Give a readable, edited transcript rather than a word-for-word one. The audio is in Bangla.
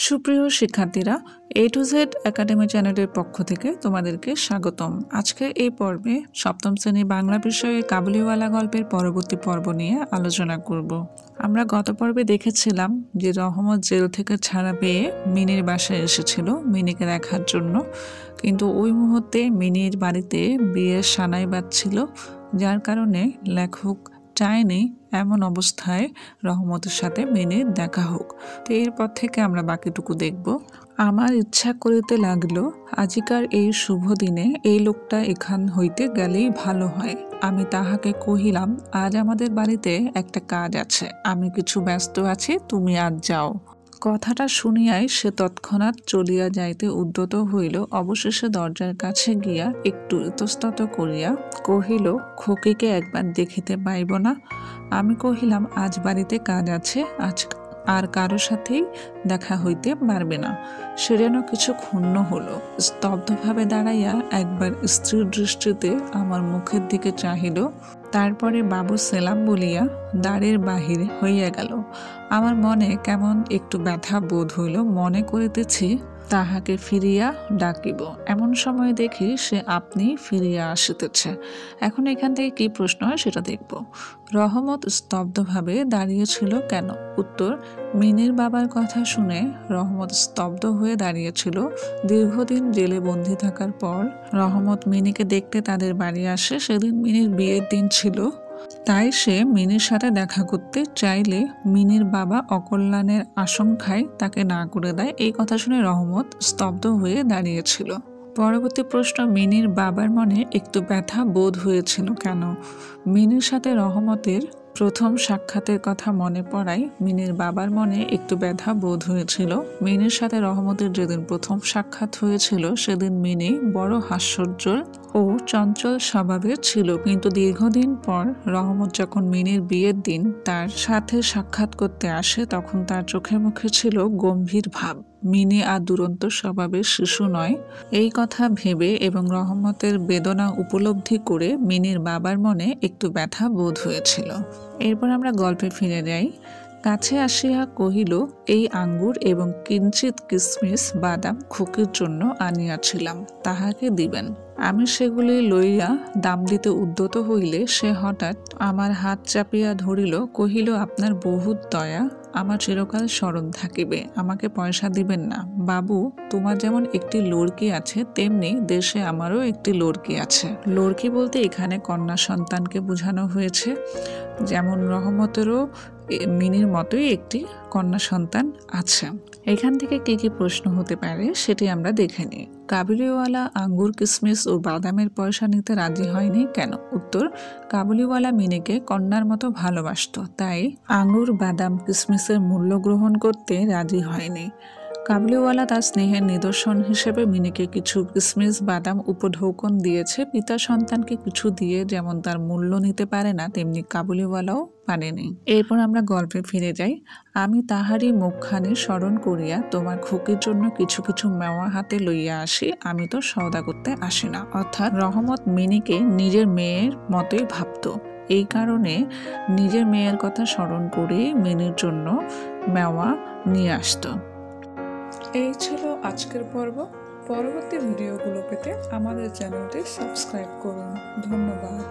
সুপ্রিয় শিক্ষার্থীরা, এ টু জেড একাডেমি চ্যানেলের পক্ষ থেকে তোমাদেরকে স্বাগতম। আজকে এই পর্বে সপ্তম শ্রেণী বাংলা বিষয়ে কাবুলিওয়ালা গল্পের পরবর্তী পর্ব নিয়ে আলোচনা করব। আমরা গত পর্বে দেখেছিলাম যে রহমত জেল থেকে ছাড়া পেয়ে মিনির বাসায় এসেছিল মিনিকে দেখার জন্য, কিন্তু ওই মুহূর্তে মিনির বাড়িতে বিয়ের সানাই বাজছিল, যার কারণে লেখক চায়নি এমন অবস্থায় রহমতের সাথে মিনির দেখা হোক। তো এরপর থেকে আমরা বাকিটুকু দেখব। আমার ইচ্ছা করিতে লাগলো, আজিকার এই শুভ দিনে এই লোকটা এখান হইতে গেলেই ভালো হয়। আমি তাহাকে কহিলাম, আজ আমাদের বাড়িতে একটা কাজ আছে, আমি কিছু ব্যস্ত আছি, তুমি আজ যাও। কথাটা শুনিয়াই সে তৎক্ষণাৎ চলিয়া যাইতে উদ্যত হইল। অবশেষে দরজার কাছে গিয়া একটু ইতস্তত করিয়া কহিল, খোকিকে একবার দেখিতে পাইব না? আমি কহিলাম, আজ বাড়িতে কাজ আছে, আজ আর কারো সাথেই দেখা হইতে পারবে না। সে যেন কিছু ক্ষুণ্ণ হলো, স্তব্ধভাবে দাঁড়াইয়া একবার স্ত্রীর দৃষ্টিতে আমার মুখের দিকে চাহিল, তারপরে বাবু সেলাম বলিয়া দ্বারের বাহির হইয়া গেল। আমার মনে কেমন একটু ব্যথা বোধ হইল, মনে করিতেছি তাহাকে ফিরিয়া ডাকিব, এমন সময় দেখি সে আপনি ফিরিয়া আসিতেছে। এখন এখান থেকে কি প্রশ্ন হয় সেটা দেখব। রহমত স্তব্ধভাবে দাঁড়িয়েছিল কেন? উত্তর, মিনির বাবার কথা শুনে রহমত স্তব্ধ হয়ে দাঁড়িয়েছিল। দীর্ঘদিন জেলে বন্দী থাকার পর রহমত মিনিকে দেখতে তাদের বাড়ি আসে। সেদিন মিনির বিয়ের দিন ছিল, তাই সে মিনির সাথে দেখা করতে চাইলে মিনির বাবা অকল্যাণের আশঙ্কায় তাকে না করে দেয়। এই কথা শুনে রহমত স্তব্ধ হয়ে দাঁড়িয়েছিল। পরবর্তী প্রশ্ন, মিনির বাবার মনে একটু ব্যথা বোধ হয়েছিল কেন? মিনির সাথে রহমতের প্রথম সাক্ষাতের কথা মনে পড়ায় মিনির বাবার মনে একটু ব্যথা বোধ হয়েছিল। মিনির সাথে রহমতের যেদিন প্রথম সাক্ষাৎ হয়েছিল সেদিন মিনি বড় হাস্যোজ্জ্বল ও চঞ্চল স্বভাবের ছিল, কিন্তু দীর্ঘদিন পর রহমত যখন মিনির বিয়ের দিন তার সাথে সাক্ষাৎ করতে আসে তখন তার চোখে মুখে ছিল গম্ভীর ভাব। মিনি আর দুরন্ত স্বভাবের শিশু নয়, এই কথা ভেবে এবং রহমতের বেদনা উপলব্ধি করে মিনির বাবার মনে একটু ব্যথা বোধ হয়েছিল। এরপর আমরা গল্পে ফিরে যাই। কাছে আসিয়া কহিল, এই আঙ্গুর এবং কিঞ্চিত কিশমিশ বাদাম খোকির জন্য আনিয়াছিলাম, তাহাকে দিবেন। আমি সেগুলি লইয়া দাম দিতে উদ্যত হইলে সে হঠাৎ আমার হাত চাপিয়া ধরিল, কহিল, আপনার বহুত দয়া, আমার চিরকাল স্মরণ থাকিবে, আমাকে পয়সা দিবেন না। বাবু, তোমার যেমন একটি লড়কি আছে তেমনি দেশে আমারও একটি লড়কি আছে। লড়কি বলতে এখানে কন্যা সন্তানকে বোঝানো হয়েছে। যেমন রহমতেরও মিনির মতোই একটি কন্যা সন্তান আছে। এখান থেকে কি কি প্রশ্ন হতে পারে সেটি আমরা দেখে নিই। কাবুলিওয়ালা আঙ্গুর কিশমিশ ও বাদামের পয়সা নিতে রাজি হয়নি কেন? উত্তর, কাবুলিওয়ালা মিনিকে কন্যার মতো ভালোবাসত, তাই আঙ্গুর বাদাম কিশমিশের মূল্য গ্রহণ করতে রাজি হয়নি। কাবুলিওয়ালা তার স্নেহের নিদর্শন হিসেবে মিনিকে কিছু কিশমিশ বাদাম উপঢৌকন দিয়েছে। পিতা সন্তানকে কিছু দিয়ে যেমন তার মূল্য নিতে পারে না, তেমনি কাবুলিওয়ালাও পারেনি। এরপর আমরা গল্পে ফিরে যাই। আমি তাহারই মুখখানি স্মরণ করিয়া তোমার খোকির জন্য কিছু কিছু মেওয়া হাতে লইয়া আসি, আমি তো সওদা করতে আসি না। অর্থাৎ রহমত মিনিকে নিজের মেয়ের মতোই ভাবত, এই কারণে নিজের মেয়ের কথা স্মরণ করে মিনির জন্য মেওয়া নিয়ে আসত। এই ছিল আজকের পর্ব। পরবর্তী ভিডিওগুলো পেতে আমাদের চ্যানেলটি সাবস্ক্রাইব করুন। ধন্যবাদ।